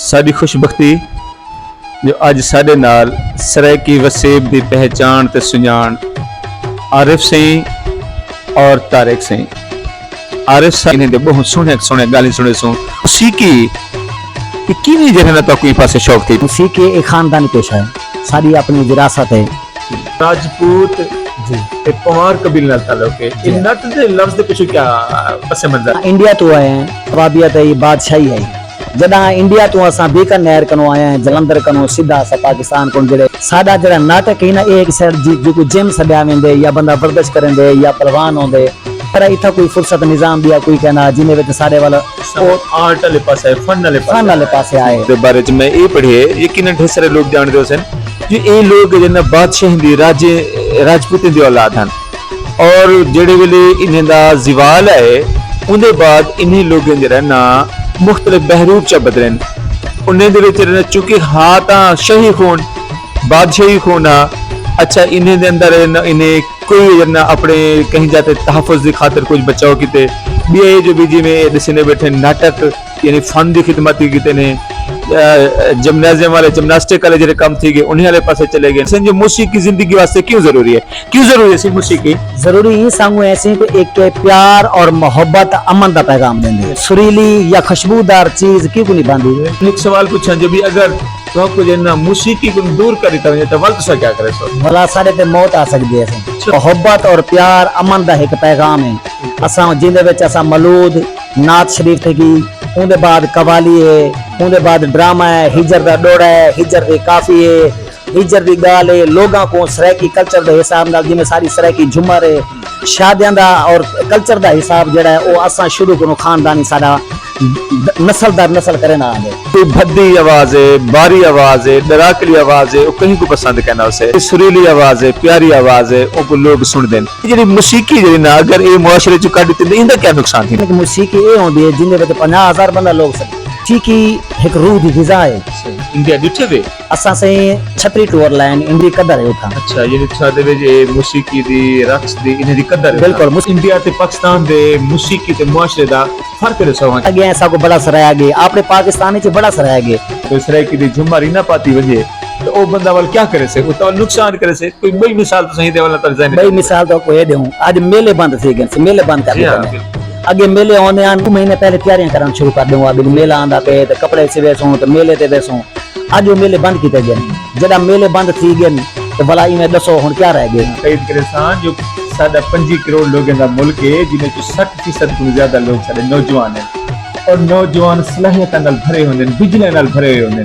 साड़ी खुशबख्ती जो अज साडे नाल सरायकी वसेब दी पहचान ते सुजान आरिफ सिंह और तारिक सिंह। आरिफ सिंह ने बहुत सोहने गाली सुने सो सीखी कि किनी जगह तो कोई पासे शौक थी। सीखे एक खानदानी पेशा है, सारी अपनी विरासत है। राजपूत जी ते पवार कबीले नाल ताल्लुक है। इन नट दे लफ्ज दे पिछे क्या पस मंजर इंडिया तो आए हैं, वाबियत है, बादशाही है। जदा इंडिया तो असा बीकानेर कनो आए हैं, जलंधर कनो सीधा असा पाकिस्तान को जड़े साडा जड़ा नाटक है ना, एक साइड जो जिम सदा वेंदे या बंदा वर्जिश करेंदे या पहलवान होंदे, पर इथा कोई फुर्सत निजाम दिया कोई कहना जिने विच सारे वाला आर्ट वाले पास है, फन वाले पासे आए दे बारे च मैं ये पढ़िए। यकीनन ढेर सारे लोग जानते हो सन जो ये लोग जिन्ना बादशाह दी राजपूती दी औलाद हैं और जेड़े वेले इन्हें दा जिवाल है उनके बाद इन्हीं लोगों जरा ना मुख्तलिफ बहरूप च बदलन उन्हें दे विच चूंकि हाथ शाही खून बादशाही खून आ। अच्छा इन्हें दे अंदर इन्हें कोई ना अपने कहीं जाते तहफ़्फ़ुज़ की खातिर कुछ बचाव किते भी जो बीजी में दसने बैठे नाटक यानी फन की खिदमत की ने जिम्नाजियम वाले जिम्नास्टिक वाले जो काम थी गए उन्हीं वाले पासे चले गए। जो मौसीकी जिंदगी वास्ते क्यों जरूरी है मौसीकी जरूरी ही सांगू ऐसे कि एक के प्यार और मोहब्बत अमन का पैगाम देंगे। सुरीली या खुशबूदार चीज क्यों नहीं बांधी। एक सवाल पूछा जो भी अगर तो आपको जना मौसीकी को दूर करी तो वल तुसा क्या करे सो भला सारे ते मौत आ सकती है। मोहब्बत और प्यार अमन का एक पैगाम है। असा जिंदे विच असा मलूद नात शरीफ थे की उनके बाद कवाली है, उनके बाद ड्रामा है, हिजर का दौड़ा है, हिजर की काफी है, हिजर की गाल है। लोगों को सरायकी कल्चर के हिसाब नाल जिवें सारी सरायकी झुमर है शादियां दा और कल्चर का हिसाब जड़ा है वो असा शुरू करो खानदानी साडा नस्ल दर नस्ल करे ना आगे। कोई भद्दी आवाज है, बारी आवाज है, डराकली आवाज है, वो कहीं को पसंद करना उसे सुरीली आवाज है, प्यारी आवाज है, वो लोग सुन देन। जेडी मौसीकी जेडी ना अगर ये मुआशरे चो काट दिते इंदा क्या नुकसान थी। लेकिन मौसीकी ये होंदी है जिंदे विच 50,000 बंदा लोग सब मौसीकी एक रूह दी ग़िज़ा है। इंडिया डिठे वे असा से छतरी टूर लाइन इंडी कदर है उठा। अच्छा ये छा दे जे मौसीकी दी रक्स दी इन्हें दी कदर है। बिल्कुल इंडिया ते पाकिस्तान दे मौसीकी ते मुआशरे दा फर्क है। सो अगे ऐसा को बड़ा सराया गया आपने पाकिस्तान में बड़ा सराया गया। तो सरायकी दी झुमारी ना पाती वजे तो ओ बंदा वाल क्या करे से तो नुकसान करे से। कोई बड़ी मिसाल तो सही दे वाला तर जाने बड़ी मिसाल तो कोई देऊं आज मेले बंद थे गए मेले बंद कर दिए। अगे मेले आने आन महीने पहले तैयारियां करना शुरू कर दूं। अभी मेला आंदा पे तो कपड़े से वेसों तो मेले ते वेसों आज वो मेले बंद किए गए। जदा मेले बंद थी गए तो भला इवें दसो हुन क्या रह गए। कई किसान जो साडा 25 करोड़ लोगों का मुल्क है जिन्हें 60% को ज्यादा लोग साडे नौजवान हैं और नौजवान सलाहियत नाल भरे होंदे बिजली नाल भरे होंदे।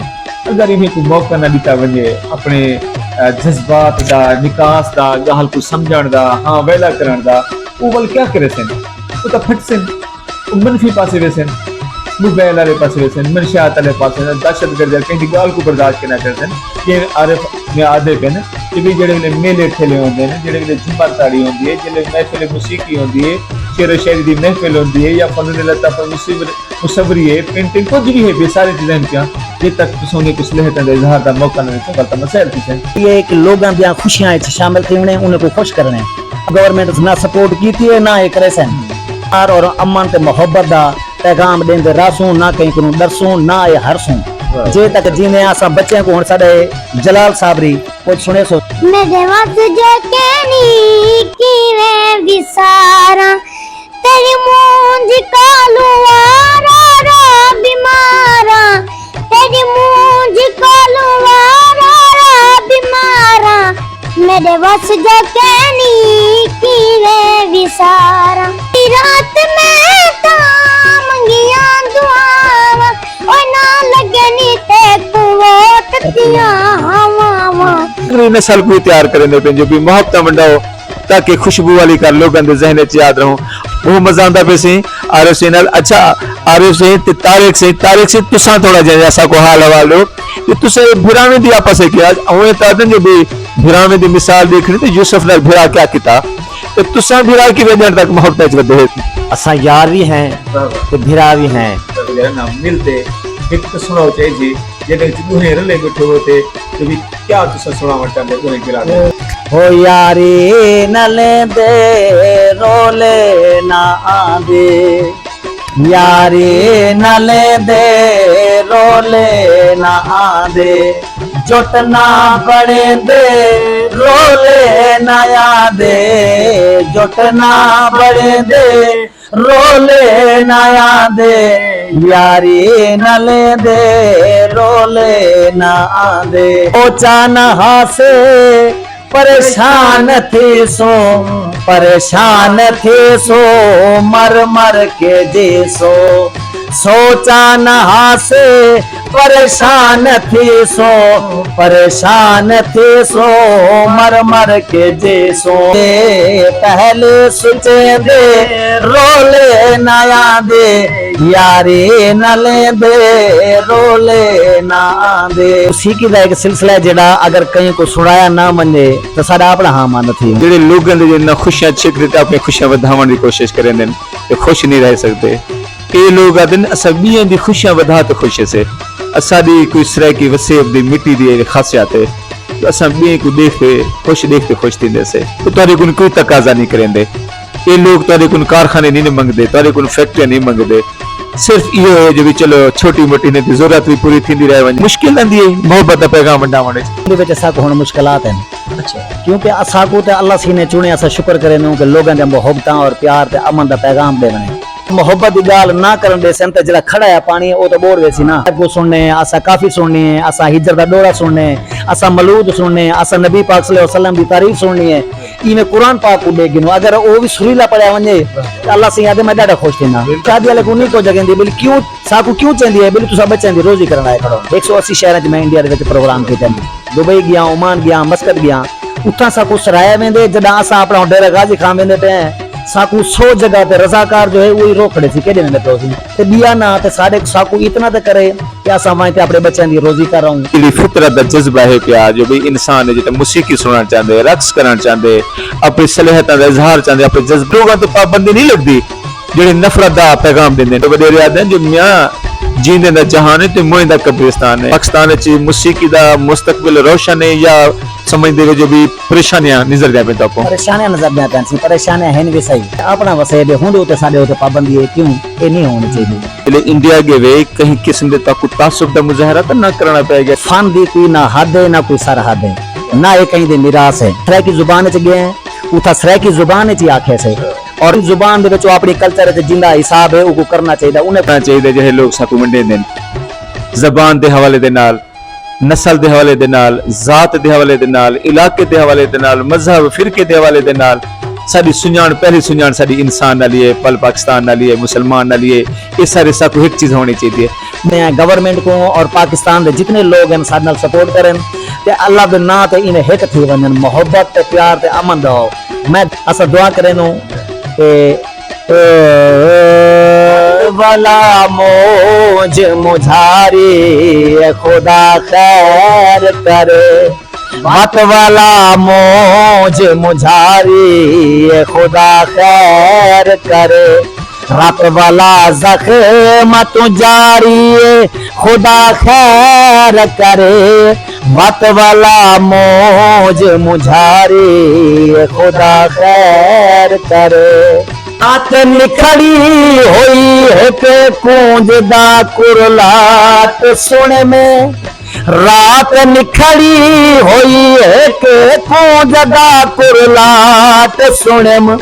अगर इन्हें को मौका ना दिता वने अपने जज्बात दा निकास दा गाल को समझण दा हां वेला करन दा वो बल क्या करे सन वो तो फट सन मनफी पासे वेसन मोबाइल वाले पासे वेसन मनशियात वाले पासे दहशतगर्द कहीं गाल को बर्दाश्त करना करते हैं। ये आरिफ में आदे पे कि भी जेडे मेले ठेले होंदे हैं जेडे झुमर ताड़ी होंदी है जेडे महफिल मौसीकी होंदी है शेर शायरी दी महफिल होंदी है या फन लताफ मुसवरी है पेंटिंग कुछ भी है बे सारी चीजें क्या जे तक तुसों कुछ लहता दे इजहार दा मौका ना मिले गलत मसइल थी। ये कि लोगों दी खुशियां शामिल थे उन्हें को खुश करने गवर्नमेंट ना सपोर्ट की है ना ये करे सन और अमन ते मोहब्बत दा पैगाम देंदे रासूं ना कहीं को डरसूं ना ये हरसूं जे तक जीने आसा बच्चे को हुन साडे जलाल साबरी कुछ सुने सो मेरे वस जो कहनी कीवे विसारा तेरी मूंज कालुवारा रा बीमारा तेरी मूंज कालुवारा रा बीमारा मेरे वस जो कहनी कीवे विसारा रात में तामंगिया दुआवा ओ ना लगनी ते कुवत दिया हवा नस्ल को तैयार करेंगे पे जो भी मोहब्बत मंडाओ ताकि खुशबू वाली कर लोगों के जहन च याद रहो वो मजा आंदा पे सी। आरिफ सिंह नाल अच्छा आरिफ सिंह ते तारिक से तुसा थोड़ा जैसा को हाल हवाल लो कि तुसे भिरावे दी आपस है किया ओए तादन जो भी भिरावे दी मिसाल देखनी तो यूसुफ नाल भिरा क्या किता तो तुसा भिरा की वजह तक मोहब्बत च वधे असा यार भी हैं ते भिरा भी हैं ना मिलते एक तो सुनाओ चाहिए जेडे दुहे रले बैठे होते तो भी क्या तुसा सुनावण चाहते उन्हें गिरा दे हो यारी नले दे रोले ना आंदे यारी नले दे रोले दे जुट ना बने दे रोले नया दे जुट ना बने दे रोले नया दे यारी न ले दे रोले ना दे ओचा नहा से परेशान थे मर मर के जैसो सोचा नहा से परेशान थे सो मर मर के जैसो पहले सोचे दे रोले नया दे यारे न ले दे रोले ना दे उसी की एक सिलसिला है जेड़ा अगर कहीं को सुनाया ना मने तो साडा अपना हाँ मान थी ਜਿਹੜੇ ਲੋਕਾਂ ਦੇ ਜਿੰਨਾ ਖੁਸ਼ੀਆਂ ਛਿਕਦੇ ਤੇ ਆਪਣੀ ਖੁਸ਼ੀਆਂ ਵਧਾਉਣ ਦੀ ਕੋਸ਼ਿਸ਼ ਕਰਦੇ ਨੇ ਤੇ ਖੁਸ਼ ਨਹੀਂ ਰਹਿ ਸਕਦੇ ਇਹ ਲੋਕ ਆਦਨ ਅਸਬੀਆਂ ਦੀ ਖੁਸ਼ੀਆਂ ਵਧਾ ਤੇ ਖੁਸ਼ ਸੇ ਅਸਾਦੀ ਕੋਈ ਸਰੇ ਕੀ ਵਸੇਬ ਦੀ ਮਿੱਟੀ ਦੀ ਖਾਸੀਅਤ ਹੈ तो असां ॿिए को देखते खुश थींदे से तो तुहाडे कोल कोई तकाजा नहीं करेंदे ये लोग तुहाडे कोल कारखाने नहीं मंगदे तुहाडे कोल फैक्ट्रियां नहीं मंगदे सिर्फ इहो है जो भी चलो छोटी मोटी ने जरूरत भी पूरी थींदी रहे वञे मुश्किल आंदी है मोहब्बत दा पैगाम वंडावण दे विच असा को हुन मुश्किलात हैं अच्छा क्योंकि असा को ते अल्लाह सी ने चुने असा शुक्र करे नु कि लोगां दे मोहब्बतां और प्यार ते अमन दा पैगाम दे वने मोहब्बत की गाल ना करन दे सन ते जड़ा खड़ा है पानी वो तो बोर वैसी ना को सुनने असा काफी सुननी है असा हिजर दा दौरा सुनने असा मलूद सुनने असा नबी पाक सल्लल्लाहु अलैहि वसल्लम की तारीफ सुननी है इमे कुरान पाक को दे गिनो अगर वो भी सुरीला पढ़या वने अल्लाह से याद मैं डाडा खुश थीना शादी वाले को नहीं को जगह दी बोली क्यों साकू क्यों चंदी है बोली तुसा बच्चों दी रोजी करन आए खड़ो 180 शहर च मैं इंडिया दे विच प्रोग्राम कीते दुबई गया ओमान गया मस्कत गया उठा साकू सराया वेंदे जदा असा अपना डेरा गाजी खा वेंदे पे साकू 100 जगह पे रजाकार जो है वही रोक खड़े सी केडे में तो ते बिया ना ते साडे साकू इतना ते करे कि असा वहां ते अपने बच्चों दी रोजी कर रहा हूं ये फितरत दा जज्बा है प्यार जो भी इंसान है जिते मौसीकी सुनना चाहते रक्स करना चाहते अपनी सलाहियतां दा इजहार चाहते अपने जज्बों ते पाबंदी नहीं लगदी जेडे नफरत दा पैगाम देंदे तो वडेरे आदन जो मियां जींदे दा जहान है ते मोए दा कब्रिस्तान है पाकिस्तान च मौसीकी दा मुस्तकबिल रोशन है या समझदे हो जो भी परेशानियां नजर दे पे तो परेशानियां नजर दे आती परेशानियां हैं भी सही अपना वसे दे हुंदे उते साडे उते पाबंदी है क्यों ये नहीं होनी चाहिए ले इंडिया के वे कहीं किस्म दे ताकु तासुब दा मुजाहरा तो ना करना पड़ेगा फन दी कोई ना हद है ना कोई सरहद है ना ये कहीं दे मिरास है सरे की जुबान च गए उथा सरे की जुबान च आखे से और जुबान दे विच अपनी कल्चर ते जिंदा हिसाब है वो करना चाहिए उन्हें करना चाहिए जे लोग साकू मंडे देन जबान दे हवाले दे नाल नस्ल दे हवाले दे नाल जात दे हवाले दे नाल इलाके दे हवाले दे नाल मजहब फिरके दे हवाले दे नाल साडी सुजान पहली सुजान साडी इंसान नाल है पल पाकिस्तान नाल है मुसलमान नाल है ये सारे साकू एक चीज होनी चाहिए मैं गवर्नमेंट को और पाकिस्तान दे जितने लोग हैं साडे नाल सपोर्ट करन ते अल्लाह दे नाम ते इन्हें हिक थी वंजन मोहब्बत ते प्यार ते अमन दो मैं असा दुआ करेनो के वाला मौज मुझारी खुदा खैर करे मत वाला मौज मुझारी खुदा खैर करे रात वाला जख्म तुजारी खुदा खैर करे मत वाला मौज मुझारी खुदा खैर करे रात निखड़ी हुई एक कूंज दा कुरलाट सुने में रात निखड़ी हुई एक कूंज दा कुरलाट सुने में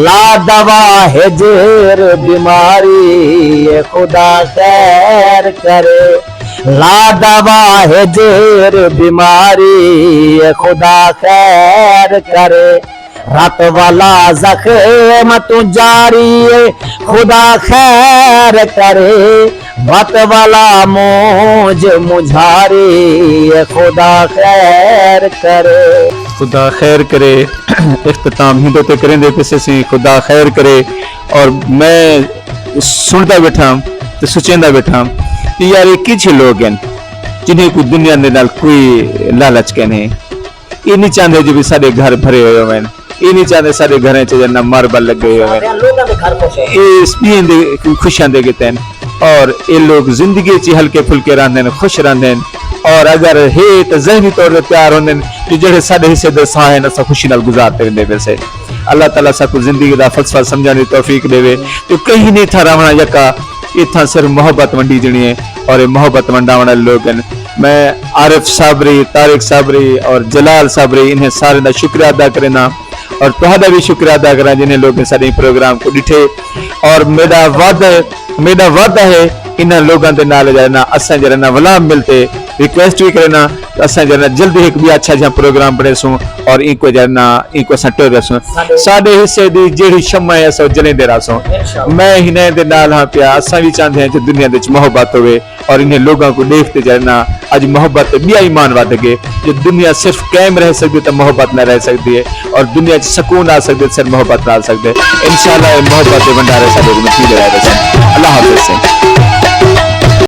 ला दवा है जेर बीमारी खुदा खैर करे ला दवा है जेर बीमारी खुदा खैर करे रात वाला जख्म तुजारी खुदा खैर करे मत वाला मौज मुझारी खुदा खैर करे खुदा खैर करे इख्तिताम हिंदू ते करेंदे पिछे सी खुदा खैर करे और मैं सुनता बैठा तो सोचेंदा बैठा कि यार ये किछ लोग हैं जिन्हें कोई दुनिया दे नाल कोई लालच कहने ये नहीं चाहते जो भी सारे घर भरे हुए हैं ये नहीं चाहते सारे घरें च जना मार्बल लगे हुए हैं लोगां दे घर खुश है ये स्पीन दे खुशियां दे गते हैं और ये लोग जिंदगी च हल्के फुल्के रहंदे हैं खुश रहंदे हैं और अगर है तो ज़हनी तौर पे प्यार होंदे हैं जो साडे हिस्से दे साह हैं असा खुशी नाल गुजारते रहंदे वैसे अल्लाह ताला साकू जिंदगी दा फलसफा समझने की तौफीक देवे तो कहीं नहीं था रहना यका इतना सिर्फ मोहब्बत वंडी जनी है और ये मोहब्बत वंडावण वाले लोग हैं। मैं आरिफ साबरी, तारिक साबरी और जलाल साबरी इन्हें सारे का शुक्रिया अदा करना और तुहाड़ा भी शुक्रिया अदा करा जिन्हें लोग सारे प्रोग्राम को डिठे। और मेरा वादा है इन लोगों के नाल जरा असा जरा वलाम मिलते रिक्वेस्ट भी करना असा जरा जल्दी एक भी अच्छा अच्छा प्रोग्राम बने सूं और इनको जरा इनको असा टोर रसूं साडे हिस्से दी जेड़ी शम्मा है असा जलेंदे रसूं। मैं हिने दे नाल हां पिया असा भी चाहते हैं कि दुनिया दे मोहब्बत होवे और इन्हें लोगों को देखते जरा अज मोहब्बत बिया ईमान वध गए। जो दुनिया सिर्फ कायम रह सकती तो मोहब्बत न रह सकती है और दुनिया सुकून आ सकते सिर्फ मोहब्बत न आ सकते। इंशाल्लाह मोहब्बत के भंडारे साडे को मिलते रहे। अल्लाह हाफिज़।